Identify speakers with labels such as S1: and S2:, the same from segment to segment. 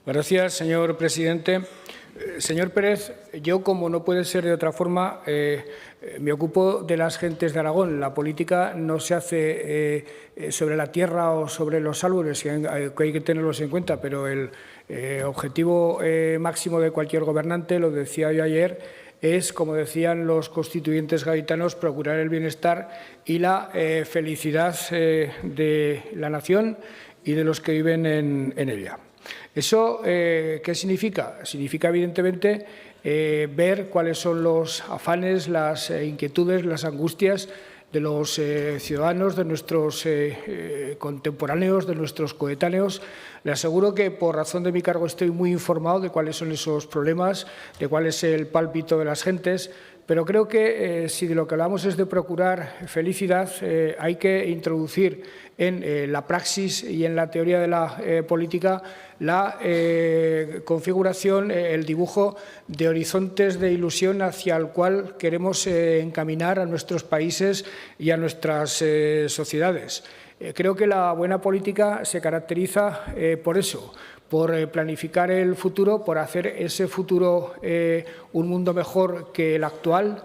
S1: Gracias, señor presidente. Señor Pérez, yo, como no puede ser de otra forma, me ocupo de las gentes de Aragón. La política no se hace sobre la tierra o sobre los árboles, que hay que tenerlos en cuenta, pero el objetivo máximo de cualquier gobernante, lo decía yo ayer, es, como decían los constituyentes gaditanos, procurar el bienestar y la felicidad de la nación y de los que viven en ella. ¿Eso qué significa? Significa, evidentemente, ver cuáles son los afanes, las inquietudes, las angustias de los ciudadanos, de nuestros contemporáneos, de nuestros coetáneos. Le aseguro que, por razón de mi cargo, estoy muy informado de cuáles son esos problemas, de cuál es el pálpito de las gentes, pero creo que si de lo que hablamos es de procurar felicidad, hay que introducir en la praxis y en la teoría de la política la configuración, el dibujo de horizontes de ilusión hacia el cual queremos encaminar a nuestros países y a nuestras sociedades. Creo que la buena política se caracteriza por eso, por planificar el futuro, por hacer ese futuro un mundo mejor que el actual,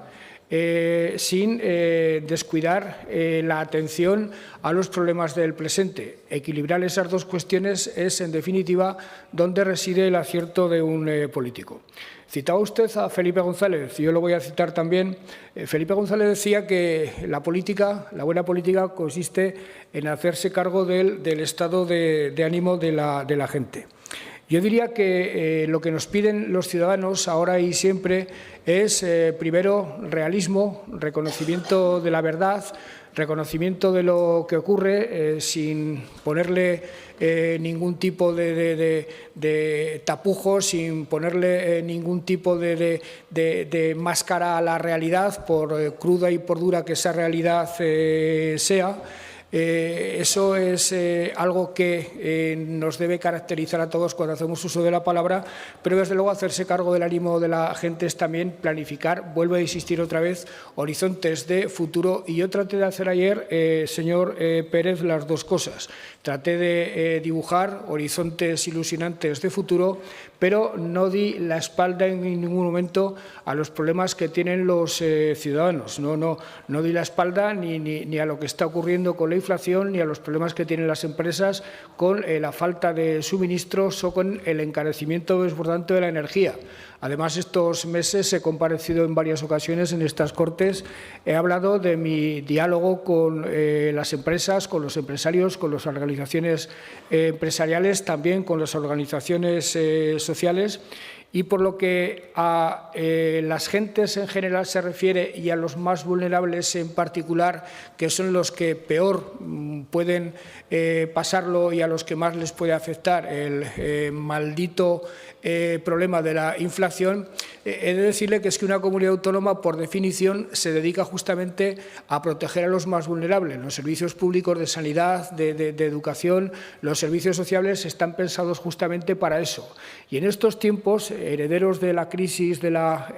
S1: sin descuidar la atención a los problemas del presente. Equilibrar esas dos cuestiones es, en definitiva, donde reside el acierto de un político. Citaba usted a Felipe González, yo lo voy a citar también. Felipe González decía que la buena política, consiste en hacerse cargo del estado de ánimo de la gente. Yo diría que lo que nos piden los ciudadanos ahora y siempre es, primero, realismo, reconocimiento de la verdad, reconocimiento de lo que ocurre sin ponerle ningún tipo de tapujos, sin ponerle ningún tipo de máscara a la realidad, por cruda y por dura que esa realidad sea. Eso es algo que nos debe caracterizar a todos cuando hacemos uso de la palabra, pero desde luego hacerse cargo del ánimo de la gente es también planificar, vuelvo a insistir otra vez, horizontes de futuro. Y yo traté de hacer ayer, señor Pérez, las dos cosas. Traté de dibujar horizontes ilusionantes de futuro, pero no di la espalda en ningún momento a los problemas que tienen los ciudadanos. No di la espalda ni a lo que está ocurriendo con la inflación, ni a los problemas que tienen las empresas con la falta de suministros o con el encarecimiento desbordante de la energía. Además, estos meses he comparecido en varias ocasiones en estas Cortes. He hablado de mi diálogo con las empresas, con los empresarios, con las organizaciones empresariales, también con las organizaciones sociales. Y por lo que a las gentes en general se refiere y a los más vulnerables en particular, que son los que peor pueden pasarlo y a los que más les puede afectar el maldito problema de la inflación, he de decirle que es que una comunidad autónoma, por definición, se dedica justamente a proteger a los más vulnerables. Los servicios públicos de sanidad, de educación, los servicios sociales están pensados justamente para eso. Y en estos tiempos, herederos de la crisis de la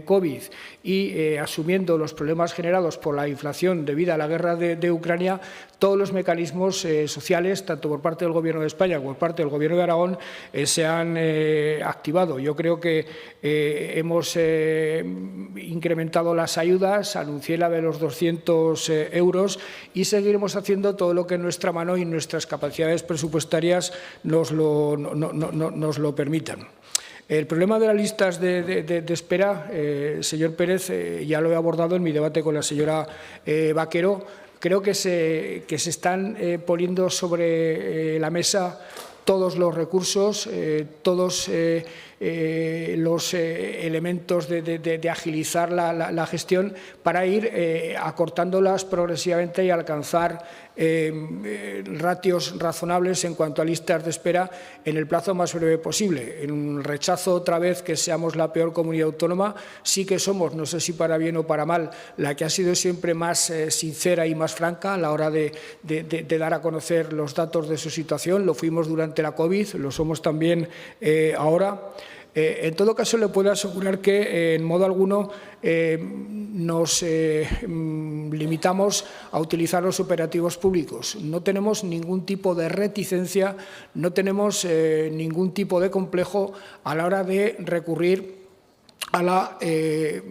S1: COVID y asumiendo los problemas generados por la inflación debida a la guerra de Ucrania, todos los mecanismos sociales, tanto por parte del Gobierno de España como por parte del Gobierno de Aragón, se han activado. Yo creo que hemos incrementado las ayudas, anuncié la de los 200 euros y seguiremos haciendo todo lo que en nuestra mano y nuestras capacidades presupuestarias nos lo permitan. El problema de las listas de espera, señor Pérez, ya lo he abordado en mi debate con la señora Vaquero. Creo que se están poniendo sobre la mesa todos los recursos, todos los elementos de agilizar la gestión para ir acortándolas progresivamente y alcanzar ratios razonables en cuanto a listas de espera en el plazo más breve posible. En un rechazo otra vez que seamos la peor comunidad autónoma, sí que somos, no sé si para bien o para mal, la que ha sido siempre más sincera y más franca a la hora de dar a conocer los datos de su situación. Lo fuimos durante la COVID, lo somos también ahora. En todo caso, le puedo asegurar que en modo alguno nos limitamos a utilizar los operativos públicos. No tenemos ningún tipo de reticencia, no tenemos ningún tipo de complejo a la hora de recurrir a la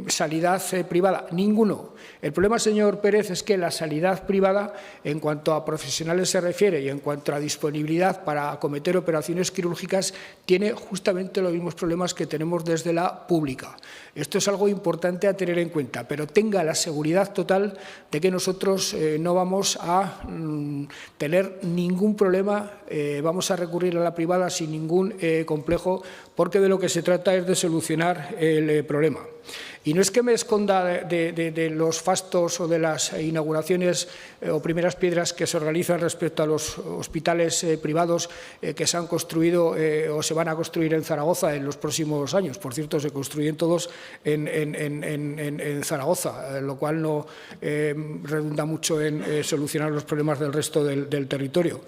S1: sanidad privada. Ninguno. El problema, señor Pérez, es que la sanidad privada, en cuanto a profesionales se refiere y en cuanto a disponibilidad para acometer operaciones quirúrgicas, tiene justamente los mismos problemas que tenemos desde la pública. Esto es algo importante a tener en cuenta, pero tenga la seguridad total de que nosotros no vamos a tener ningún problema, vamos a recurrir a la privada sin ningún complejo, porque de lo que se trata es de solucionar el problema. Y no es que me esconda de los fastos o de las inauguraciones o primeras piedras que se realizan respecto a los hospitales privados que se han construido o se van a construir en Zaragoza en los próximos años. Por cierto, se construyen todos en Zaragoza, lo cual no redunda mucho en solucionar los problemas del resto del territorio.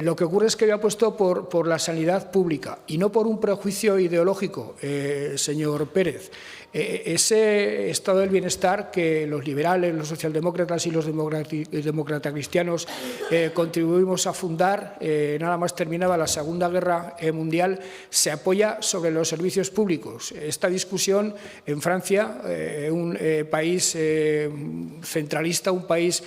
S1: Lo que ocurre es que yo apuesto por la sanidad pública y no por un prejuicio ideológico, señor Pérez. Ese estado del bienestar que los liberales, los socialdemócratas y los demócratas cristianos contribuimos a fundar, nada más terminada la Segunda Guerra Mundial, se apoya sobre los servicios públicos. Esta discusión en Francia, un país centralista, un país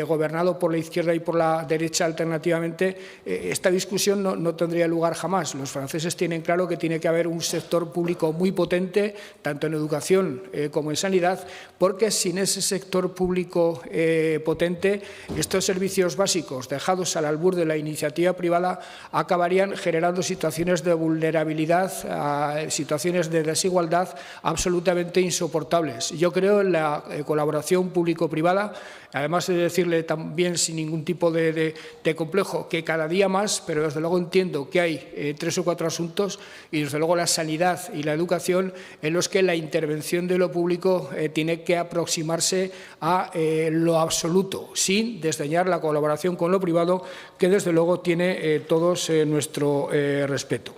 S1: gobernado por la izquierda y por la derecha alternativamente, esta discusión no tendría lugar jamás. Los franceses tienen claro que tiene que haber un sector público muy potente, tanto en educación como en sanidad, porque sin ese sector público potente, estos servicios básicos dejados al albur de la iniciativa privada acabarían generando situaciones de vulnerabilidad, situaciones de desigualdad absolutamente insoportables. Yo creo en la colaboración público-privada, además de decirle también sin ningún tipo de complejo que cada día más, pero desde luego entiendo que hay 3 o 4 asuntos y desde luego la sanidad y la educación en los que la intervención de lo público tiene que aproximarse a lo absoluto, sin desdeñar la colaboración con lo privado, que desde luego tiene todos nuestro respeto.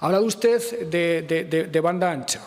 S1: Ha hablado usted de banda ancha.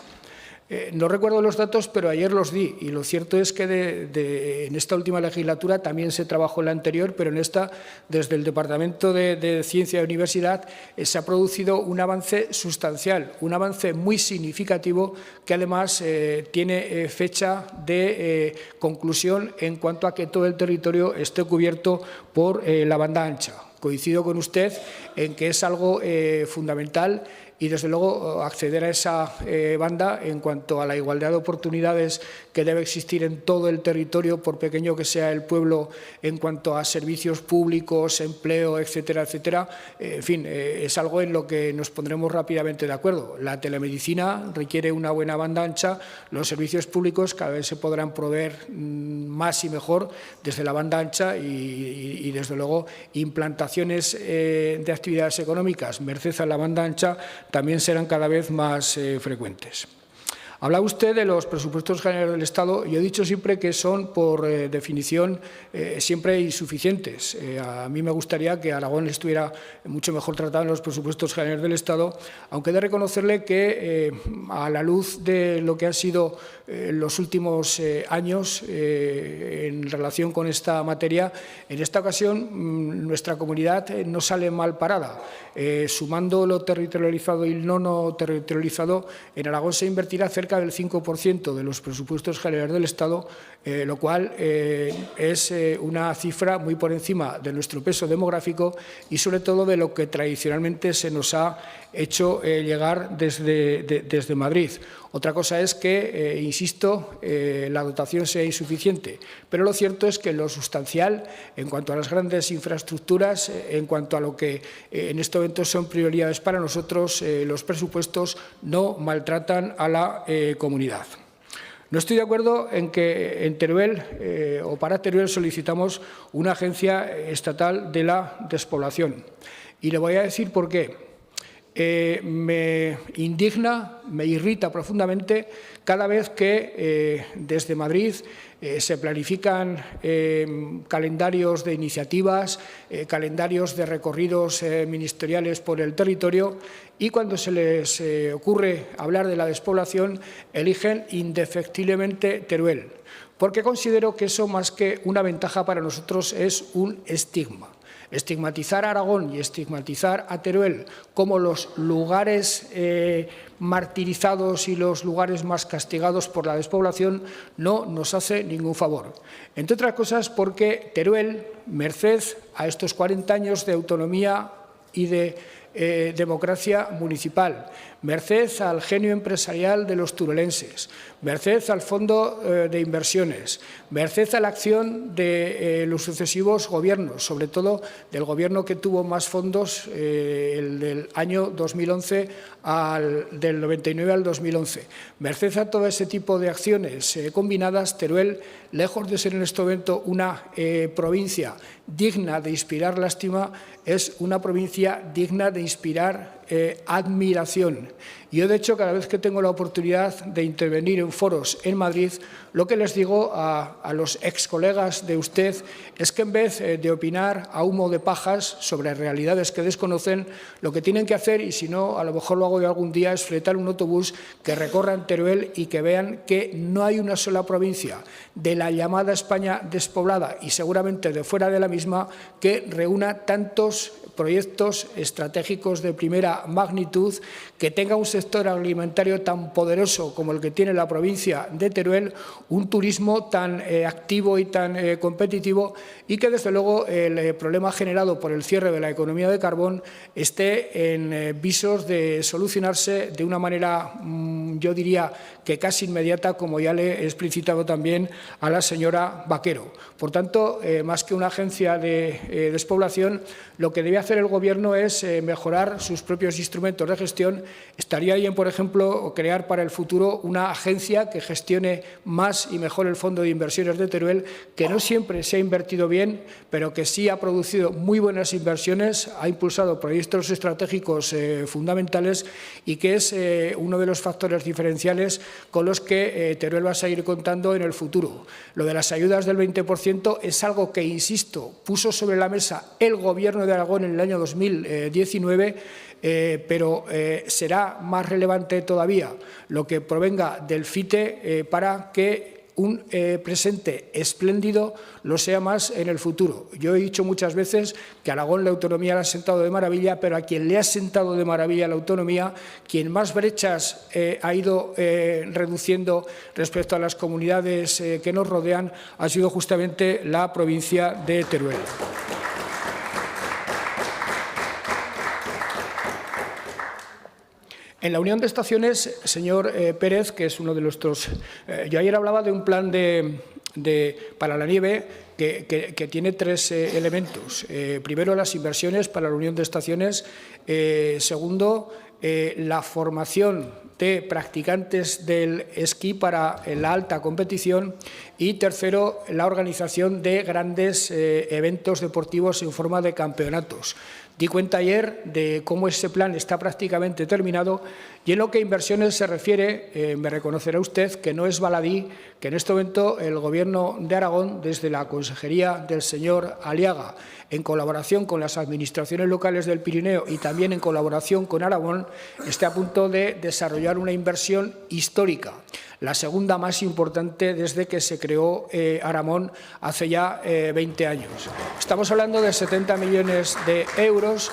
S1: No recuerdo los datos, pero ayer los di, y lo cierto es que en esta última legislatura también se trabajó en la anterior, pero en esta, desde el Departamento de Ciencia y Universidad, se ha producido un avance sustancial, un avance muy significativo que además tiene fecha de conclusión en cuanto a que todo el territorio esté cubierto por la banda ancha. Coincido con usted en que es algo fundamental y, desde luego, acceder a esa banda en cuanto a la igualdad de oportunidades que debe existir en todo el territorio, por pequeño que sea el pueblo, en cuanto a servicios públicos, empleo, etcétera, etcétera. En fin, es algo en lo que nos pondremos rápidamente de acuerdo. La telemedicina requiere una buena banda ancha, los servicios públicos cada vez se podrán proveer más y mejor desde la banda ancha y desde luego, implantaciones de actividades económicas merced a la banda ancha también serán cada vez más frecuentes. Habla usted de los presupuestos generales del Estado. Yo he dicho siempre que son, por definición, siempre insuficientes. A mí me gustaría que Aragón estuviera mucho mejor tratado en los presupuestos generales del Estado, aunque he de reconocerle que, a la luz de lo que han sido los últimos años en relación con esta materia, en esta ocasión nuestra comunidad no sale mal parada. Sumando lo territorializado y lo no territorializado, en Aragón se invertirá cerca del 5% de los presupuestos generales del Estado, lo cual es una cifra muy por encima de nuestro peso demográfico y, sobre todo, de lo que tradicionalmente se nos ha hecho llegar desde Madrid. Otra cosa es que, insisto, la dotación sea insuficiente, pero lo cierto es que lo sustancial, en cuanto a las grandes infraestructuras, en cuanto a lo que en estos momentos son prioridades para nosotros, los presupuestos no maltratan a la comunidad. No estoy de acuerdo en que en Teruel o para Teruel solicitamos una agencia estatal de la despoblación. Y le voy a decir por qué. me indigna, me irrita profundamente cada vez que desde Madrid se planifican calendarios de iniciativas, calendarios de recorridos ministeriales por el territorio y cuando se les ocurre hablar de la despoblación eligen indefectiblemente Teruel, porque considero que eso más que una ventaja para nosotros es un estigma. Estigmatizar a Aragón y estigmatizar a Teruel como los lugares martirizados y los lugares más castigados por la despoblación no nos hace ningún favor. Entre otras cosas porque Teruel, merced a estos 40 años de autonomía y de democracia municipal, merced al genio empresarial de los turolenses, merced al Fondo de Inversiones, merced a la acción de los sucesivos gobiernos, sobre todo del gobierno que tuvo más fondos, el del año 2011 del 99 al 2011. Merced a todo ese tipo de acciones combinadas, Teruel, lejos de ser en este momento una provincia digna de inspirar lástima, es una provincia digna de inspirar admiración. Yo, de hecho, cada vez que tengo la oportunidad de intervenir en foros en Madrid, lo que les digo a los excolegas de usted es que en vez de opinar a humo de pajas sobre realidades que desconocen, lo que tienen que hacer, y si no, a lo mejor lo hago yo algún día, es fletar un autobús que recorran Teruel y que vean que no hay una sola provincia de la llamada España despoblada y seguramente de fuera de la misma que reúna tantos proyectos estratégicos de primera magnitud, que tenga un sector agroalimentario tan poderoso como el que tiene la provincia de Teruel, un turismo tan activo y tan competitivo y que, desde luego, el problema generado por el cierre de la economía de carbón esté en visos de solucionarse de una manera, yo diría, que casi inmediata, como ya le he explicitado también a la señora Vaquero. Por tanto, más que una agencia de despoblación, lo que debe hacer el Gobierno es mejorar sus propios instrumentos de gestión. Estaría bien, por ejemplo, crear para el futuro una agencia que gestione más y mejor el Fondo de Inversiones de Teruel, que no siempre se ha invertido bien, pero que sí ha producido muy buenas inversiones, ha impulsado proyectos estratégicos fundamentales y que es uno de los factores diferenciales con los que Teruel va a seguir contando en el futuro. Lo de las ayudas del 20% es algo que, insisto, puso sobre la mesa el Gobierno de Aragón en el año 2019, pero será más relevante todavía lo que provenga del FITE para que un presente espléndido lo sea más en el futuro. Yo he dicho muchas veces que a Aragón la autonomía le ha sentado de maravilla, pero a quien le ha sentado de maravilla la autonomía, quien más brechas ha ido reduciendo respecto a las comunidades que nos rodean, ha sido justamente la provincia de Teruel. En la Unión de Estaciones, señor Pérez, que es uno de nuestros... yo ayer hablaba de un plan para la nieve que tiene tres elementos. Primero, las inversiones para la Unión de Estaciones. Segundo, la formación de practicantes del esquí para la alta competición. Y tercero, la organización de grandes eventos deportivos en forma de campeonatos. Di cuenta ayer de cómo ese plan está prácticamente terminado y en lo que a inversiones se refiere, me reconocerá usted que no es baladí que en este momento el Gobierno de Aragón, desde la Consejería del señor Aliaga, en colaboración con las administraciones locales del Pirineo y también en colaboración con Aragón, esté a punto de desarrollar una inversión histórica, la segunda más importante desde que se creó Aramón hace ya 20 años. Estamos hablando de 70 millones de euros.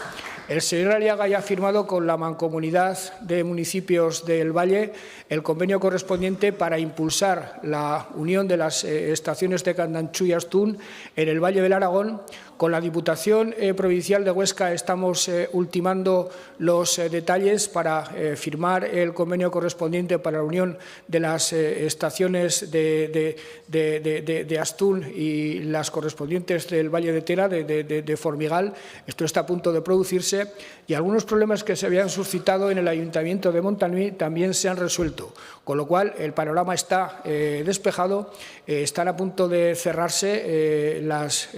S1: El señor Aliaga ya ha firmado con la Mancomunidad de Municipios del Valle el convenio correspondiente para impulsar la unión de las estaciones de Candanchú y Astún en el Valle del Aragón. Con la Diputación Provincial de Huesca estamos ultimando los detalles para firmar el convenio correspondiente para la unión de las estaciones de Astún y las correspondientes del Valle de Tera, de Formigal. Esto está a punto de producirse cumplirse y algunos problemas que se habían suscitado en el Ayuntamiento de Montanui también se han resuelto, con lo cual el panorama está despejado. Están a punto de cerrarse las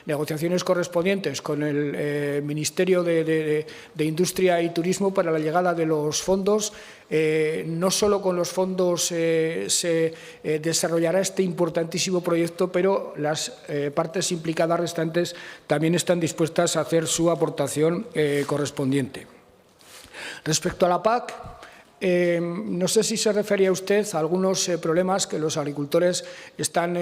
S1: negociaciones correspondientes con el Ministerio de Industria y Turismo para la llegada de los fondos. No solo con los fondos se desarrollará este importantísimo proyecto, pero las partes implicadas restantes también están dispuestas a hacer su aportación correspondiente. Respecto a la PAC, no sé si se refería usted a algunos problemas que los agricultores están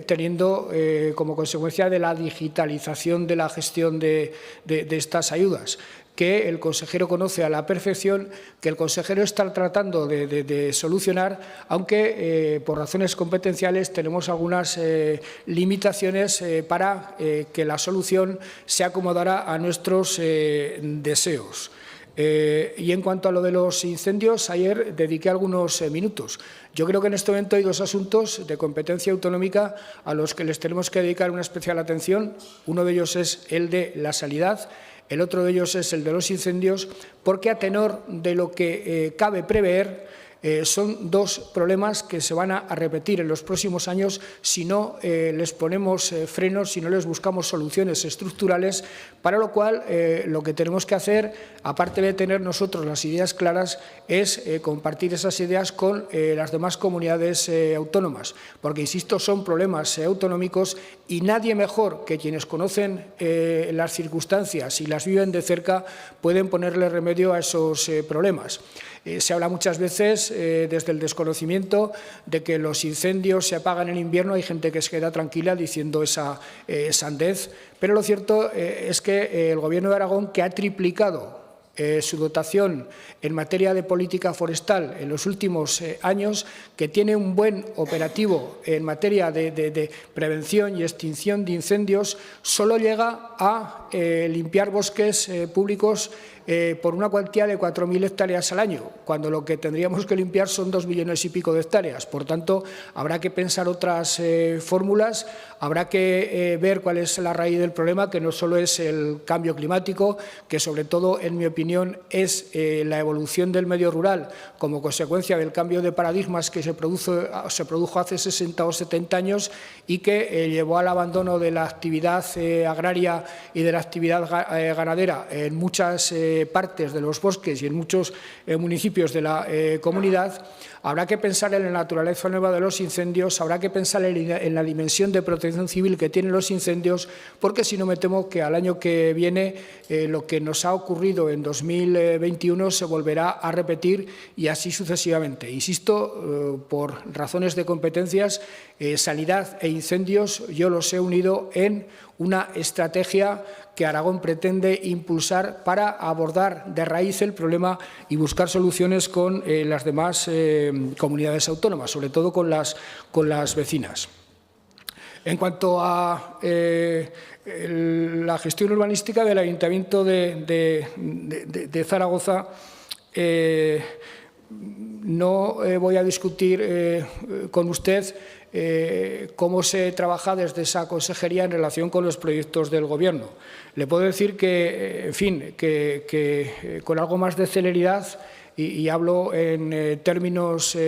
S1: teniendo como consecuencia de la digitalización de la gestión de estas ayudas, que el consejero conoce a la perfección, que el consejero está tratando de solucionar, aunque por razones competenciales tenemos algunas limitaciones para que la solución se acomodara a nuestros deseos. Y en cuanto a lo de los incendios, ayer dediqué algunos minutos. Yo creo que en este momento hay dos asuntos de competencia autonómica a los que les tenemos que dedicar una especial atención. Uno de ellos es el de la sanidad. El otro de ellos es el de los incendios, porque a tenor de lo que cabe prever, son dos problemas que se van a repetir en los próximos años si no les ponemos frenos, si no les buscamos soluciones estructurales, para lo cual lo que tenemos que hacer, aparte de tener nosotros las ideas claras, es compartir esas ideas con las demás comunidades autónomas, porque, insisto, son problemas autonómicos y nadie mejor que quienes conocen las circunstancias y las viven de cerca pueden ponerle remedio a esos problemas. Se habla muchas veces desde el desconocimiento de que los incendios se apagan en invierno. Hay gente que se queda tranquila diciendo esa sandez, pero lo cierto es que el Gobierno de Aragón, que ha triplicado su dotación en materia de política forestal en los últimos años, que tiene un buen operativo en materia de prevención y extinción de incendios, solo llega a limpiar bosques públicos por una cuantía de 4.000 hectáreas al año, cuando lo que tendríamos que limpiar son 2 millones y pico de hectáreas. Por tanto, habrá que pensar otras fórmulas, habrá que ver cuál es la raíz del problema, que no solo es el cambio climático, que sobre todo, en mi opinión, es la evolución del medio rural como consecuencia del cambio de paradigmas que se produjo hace 60 o 70 años y que llevó al abandono de la actividad agraria y de la actividad ganadera en muchas partes de los bosques y en muchos municipios de la comunidad. Habrá que pensar en la naturaleza nueva de los incendios, habrá que pensar en la dimensión de protección civil que tienen los incendios, porque si no, me temo que al año que viene lo que nos ha ocurrido en 2021 se volverá a repetir y así sucesivamente. Insisto, por razones de competencias, sanidad e incendios yo los he unido en una estrategia que Aragón pretende impulsar para abordar de raíz el problema y buscar soluciones con las demás comunidades autónomas, sobre todo con las vecinas. En cuanto a la gestión urbanística del Ayuntamiento de Zaragoza, no voy a discutir con usted cómo se trabaja desde esa consejería en relación con los proyectos del Gobierno. Le puedo decir que, en fin, que con algo más de celeridad, y hablo en términos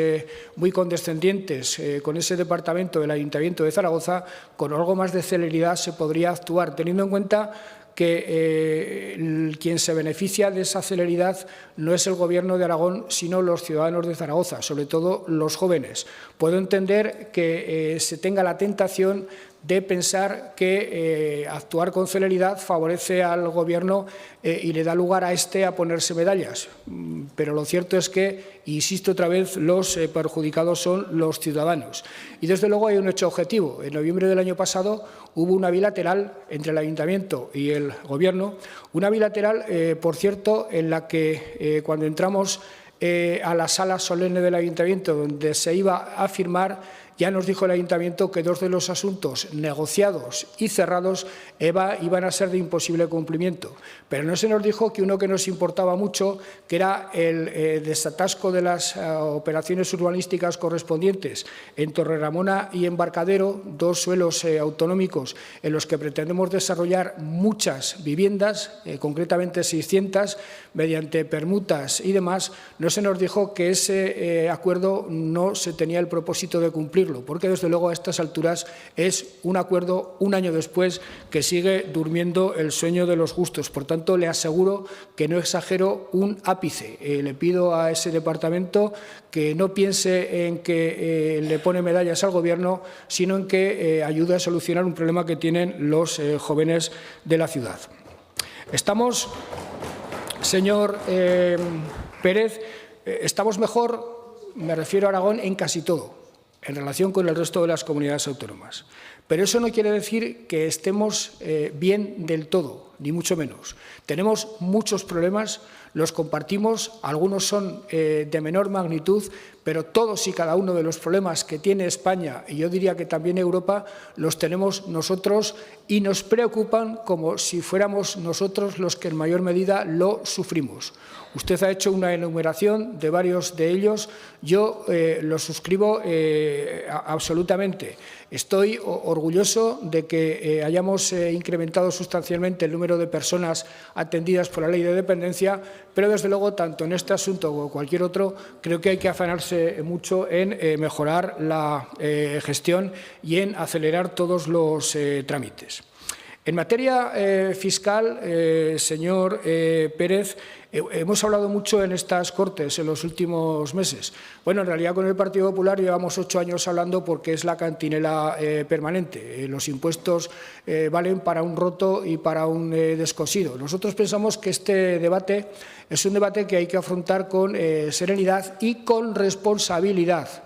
S1: muy condescendientes con ese departamento del Ayuntamiento de Zaragoza, con algo más de celeridad se podría actuar, teniendo en cuenta que quien se beneficia de esa celeridad no es el Gobierno de Aragón, sino los ciudadanos de Zaragoza, sobre todo los jóvenes. Puedo entender que se tenga la tentación de pensar que actuar con celeridad favorece al Gobierno y le da lugar a éste a ponerse medallas. Pero lo cierto es que, insisto otra vez, los perjudicados son los ciudadanos. Y desde luego hay un hecho objetivo. En noviembre del año pasado hubo una bilateral entre el Ayuntamiento y el Gobierno, una bilateral, por cierto, en la que cuando entramos a la sala solemne del Ayuntamiento, donde se iba a firmar, ya nos dijo el Ayuntamiento que 2 de los asuntos negociados y cerrados iban a ser de imposible cumplimiento. Pero no se nos dijo que uno que nos importaba mucho, que era el desatasco de las operaciones urbanísticas correspondientes en Torreramona y Embarcadero, 2 suelos autonómicos en los que pretendemos desarrollar muchas viviendas, concretamente 600, mediante permutas y demás. No se nos dijo que ese acuerdo no se tenía el propósito de cumplirlo, porque desde luego a estas alturas es un acuerdo un año después que sigue durmiendo el sueño de los justos. Por tanto, le aseguro que no exagero un ápice. Le pido a ese departamento que no piense en que le pone medallas al Gobierno, sino en que ayude a solucionar un problema que tienen los jóvenes de la ciudad. Estamos, señor Pérez, estamos mejor, me refiero a Aragón, en casi todo, en relación con el resto de las comunidades autónomas. Pero eso no quiere decir que estemos bien del todo, ni mucho menos. Tenemos muchos problemas, los compartimos, algunos son de menor magnitud, pero todos y cada uno de los problemas que tiene España, y yo diría que también Europa, los tenemos nosotros y nos preocupan como si fuéramos nosotros los que en mayor medida lo sufrimos. Usted ha hecho una enumeración de varios de ellos, yo los suscribo absolutamente. Estoy orgulloso de que hayamos incrementado sustancialmente el número de personas atendidas por la Ley de Dependencia, pero desde luego, tanto en este asunto como cualquier otro, creo que hay que afanarse mucho en mejorar la gestión y en acelerar todos los trámites. En materia fiscal, señor Pérez, hemos hablado mucho en estas Cortes en los últimos meses. Bueno, en realidad con el Partido Popular llevamos 8 años hablando porque es la cantinela permanente. Los impuestos valen para un roto y para un descosido. Nosotros pensamos que este debate es un debate que hay que afrontar con serenidad y con responsabilidad.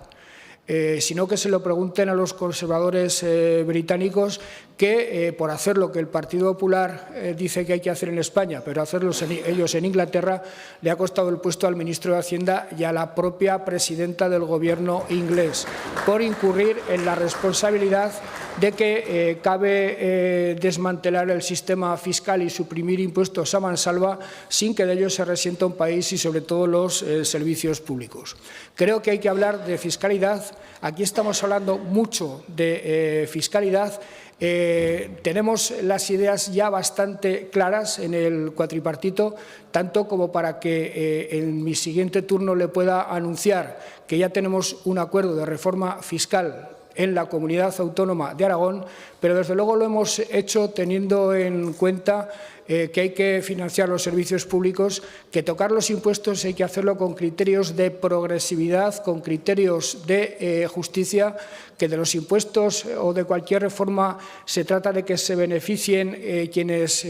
S1: Sino que se lo pregunten a los conservadores británicos que por hacer lo que el Partido Popular dice que hay que hacer en España, pero hacerlo ellos en Inglaterra, le ha costado el puesto al ministro de Hacienda y a la propia presidenta del Gobierno inglés, por incurrir en la responsabilidad de que cabe desmantelar el sistema fiscal y suprimir impuestos a mansalva sin que de ello se resienta un país y sobre todo los servicios públicos. Creo que hay que hablar de fiscalidad. Aquí estamos hablando mucho de fiscalidad. Tenemos las ideas ya bastante claras en el cuatripartito, tanto como para que en mi siguiente turno le pueda anunciar que ya tenemos un acuerdo de reforma fiscal en la Comunidad Autónoma de Aragón, pero desde luego lo hemos hecho teniendo en cuenta que hay que financiar los servicios públicos, que tocar los impuestos hay que hacerlo con criterios de progresividad, con criterios de justicia, que de los impuestos o de cualquier reforma se trata de que se beneficien quienes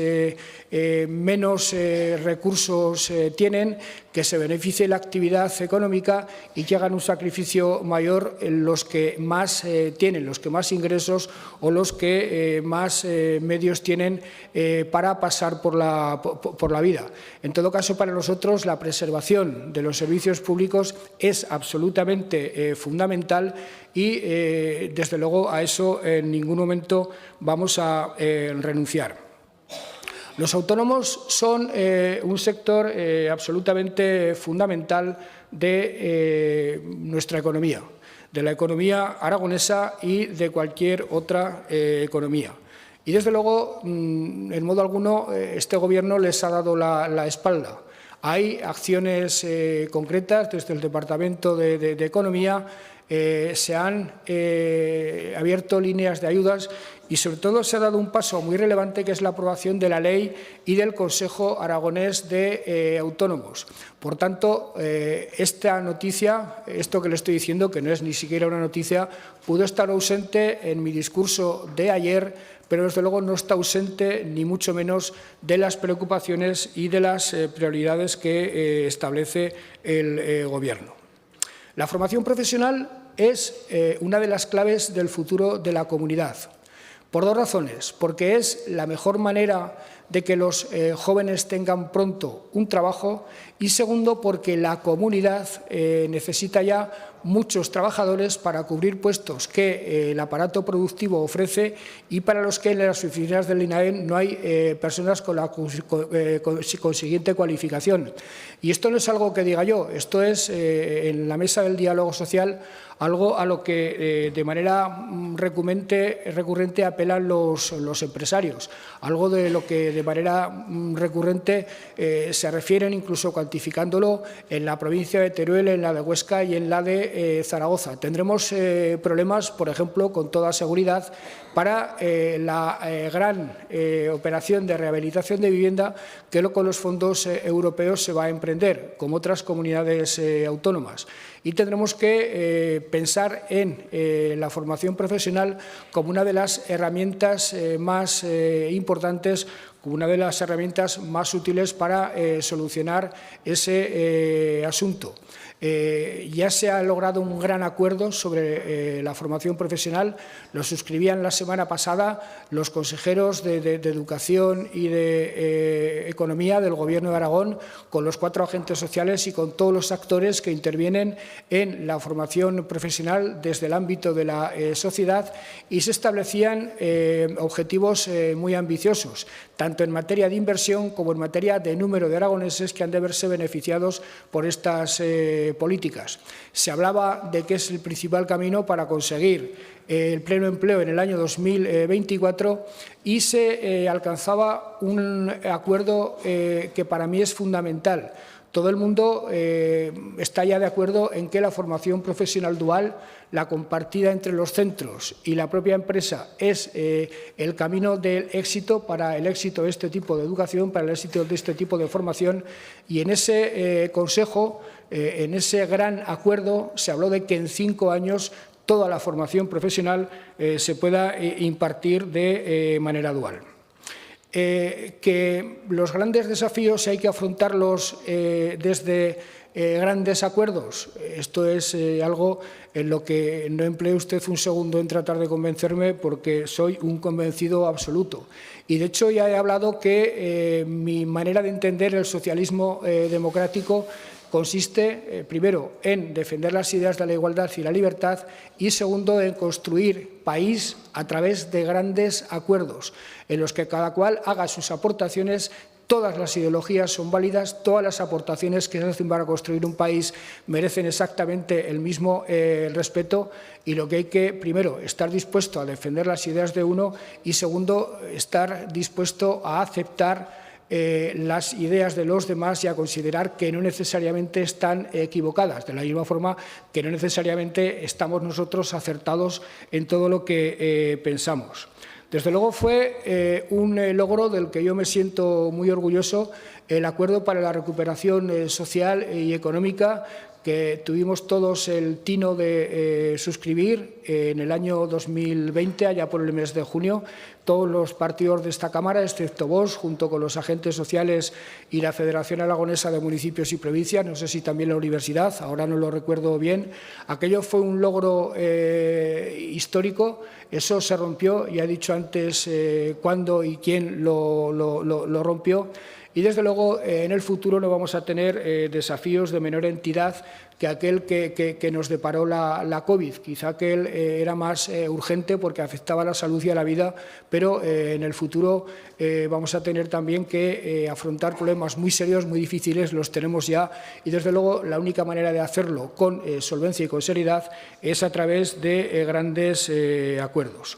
S1: menos recursos tienen, que se beneficie la actividad económica y que hagan un sacrificio mayor en los que más tienen, los que más ingresos o los que más medios tienen para pasar por la vida. En todo caso, para nosotros la preservación de los servicios públicos es absolutamente fundamental y, desde luego, a eso en ningún momento vamos a renunciar. Los autónomos son un sector absolutamente fundamental de nuestra economía, de la economía aragonesa y de cualquier otra economía. Y, desde luego, en modo alguno, este Gobierno les ha dado la espalda. Hay acciones concretas desde el Departamento de Economía, se han abierto líneas de ayudas y, sobre todo, se ha dado un paso muy relevante, que es la aprobación de la ley y del Consejo Aragonés de Autónomos. Por tanto, esta noticia, esto que le estoy diciendo, que no es ni siquiera una noticia, pudo estar ausente en mi discurso de ayer, pero desde luego no está ausente ni mucho menos de las preocupaciones y de las prioridades que establece el Gobierno. La formación profesional es una de las claves del futuro de la comunidad, por 2 razones. Porque es la mejor manera de que los jóvenes tengan pronto un trabajo y, segundo, porque la comunidad necesita ya muchos trabajadores para cubrir puestos que el aparato productivo ofrece y para los que en las oficinas del INAEM no hay personas con la consiguiente cualificación. Y esto no es algo que diga yo, esto es en la mesa del diálogo social algo a lo que de manera recurrente apelan los empresarios, algo de lo que de manera recurrente se refieren, incluso cuantificándolo, en la provincia de Teruel, en la de Huesca y en la de Zaragoza. Tendremos problemas, por ejemplo, con toda seguridad, para la gran operación de rehabilitación de vivienda que con los fondos europeos se va a emprender, como otras comunidades autónomas. Y tendremos que pensar en la formación profesional como una de las herramientas más importantes, como una de las herramientas más útiles para solucionar ese asunto. Ya se ha logrado un gran acuerdo sobre la formación profesional. Lo suscribían la semana pasada los consejeros de Educación y de Economía del Gobierno de Aragón con los 4 agentes sociales y con todos los actores que intervienen en la formación profesional desde el ámbito de la sociedad, y se establecían objetivos muy ambiciosos, tanto en materia de inversión como en materia de número de aragoneses que han de verse beneficiados por estas políticas. Se hablaba de que es el principal camino para conseguir el pleno empleo en el año 2024 y se alcanzaba un acuerdo que para mí es fundamental. Todo el mundo está ya de acuerdo en que la formación profesional dual, la compartida entre los centros y la propia empresa, es el camino del éxito para el éxito de este tipo de educación, para el éxito de este tipo de formación. Y en ese Consejo, en ese gran acuerdo, se habló de que en 5 años toda la formación profesional se pueda impartir de manera dual. Que los grandes desafíos hay que afrontarlos desde grandes acuerdos. Esto es algo en lo que no emplee usted un segundo en tratar de convencerme, porque soy un convencido absoluto. Y de hecho ya he hablado que mi manera de entender el socialismo democrático consiste, primero, en defender las ideas de la igualdad y la libertad y, segundo, en construir país a través de grandes acuerdos en los que cada cual haga sus aportaciones. Todas las ideologías son válidas, todas las aportaciones que se hacen para construir un país merecen exactamente el mismo respeto, y lo que hay que, primero, estar dispuesto a defender las ideas de uno y, segundo, estar dispuesto a aceptar las ideas de los demás y a considerar que no necesariamente están equivocadas, de la misma forma que no necesariamente estamos nosotros acertados en todo lo que pensamos. Desde luego fue un logro del que yo me siento muy orgulloso, el acuerdo para la recuperación social y económica que tuvimos todos el tino de suscribir en el año 2020, allá por el mes de junio, todos los partidos de esta Cámara, excepto Vox, junto con los agentes sociales y la Federación Aragonesa de Municipios y Provincias, no sé si también la universidad, ahora no lo recuerdo bien. Aquello fue un logro histórico, eso se rompió, ya he dicho antes cuándo y quién lo rompió. Y, desde luego, en el futuro no vamos a tener desafíos de menor entidad que aquel que nos deparó la COVID. Quizá aquel era más urgente porque afectaba a la salud y a la vida, pero en el futuro vamos a tener también que afrontar problemas muy serios, muy difíciles, los tenemos ya, y, desde luego, la única manera de hacerlo con solvencia y con seriedad es a través de grandes acuerdos.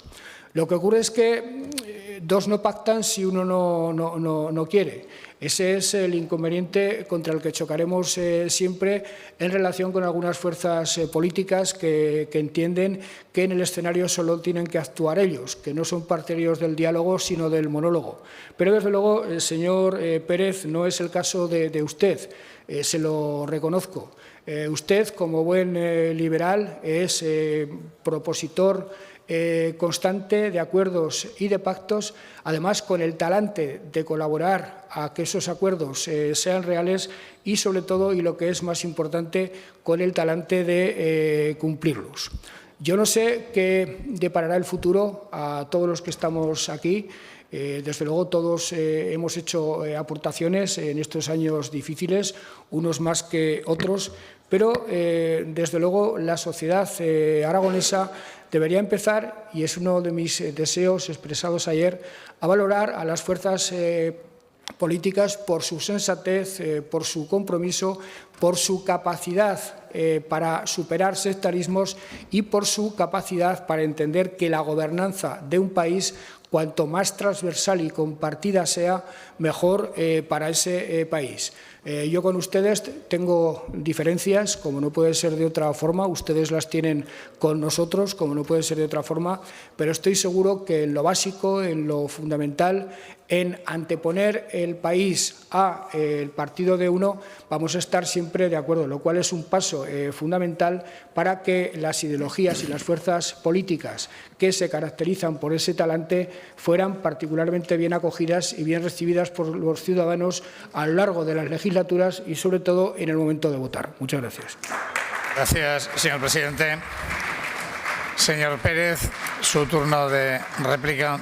S1: Lo que ocurre es que dos no pactan si uno no quiere. Ese es el inconveniente contra el que chocaremos siempre en relación con algunas fuerzas políticas que entienden que en el escenario solo tienen que actuar ellos, que no son partidarios del diálogo sino del monólogo. Pero, desde luego, señor Pérez, no es el caso de usted, se lo reconozco. Usted, como buen liberal, es propositor constante de acuerdos y de pactos, además con el talante de colaborar a que esos acuerdos sean reales y, sobre todo, y lo que es más importante, con el talante de cumplirlos. Yo no sé qué deparará el futuro a todos los que estamos aquí. Desde luego todos hemos hecho aportaciones en estos años difíciles, unos más que otros, pero desde luego la sociedad aragonesa debería empezar, y es uno de mis deseos expresados ayer, a valorar a las fuerzas políticas por su sensatez, por su compromiso, por su capacidad para superar sectarismos y por su capacidad para entender que la gobernanza de un país, cuanto más transversal y compartida sea, mejor para ese país. Yo con ustedes tengo diferencias, como no puede ser de otra forma, ustedes las tienen con nosotros, como no puede ser de otra forma, pero estoy seguro que en lo básico, en lo fundamental, en anteponer el país al partido de uno, vamos a estar siempre de acuerdo, lo cual es un paso fundamental para que las ideologías y las fuerzas políticas que se caracterizan por ese talante fueran particularmente bien acogidas y bien recibidas por los ciudadanos a lo largo de las legislaturas y, sobre todo, en el momento de votar. Muchas gracias.
S2: Gracias, señor presidente. Señor Pérez, su turno de réplica.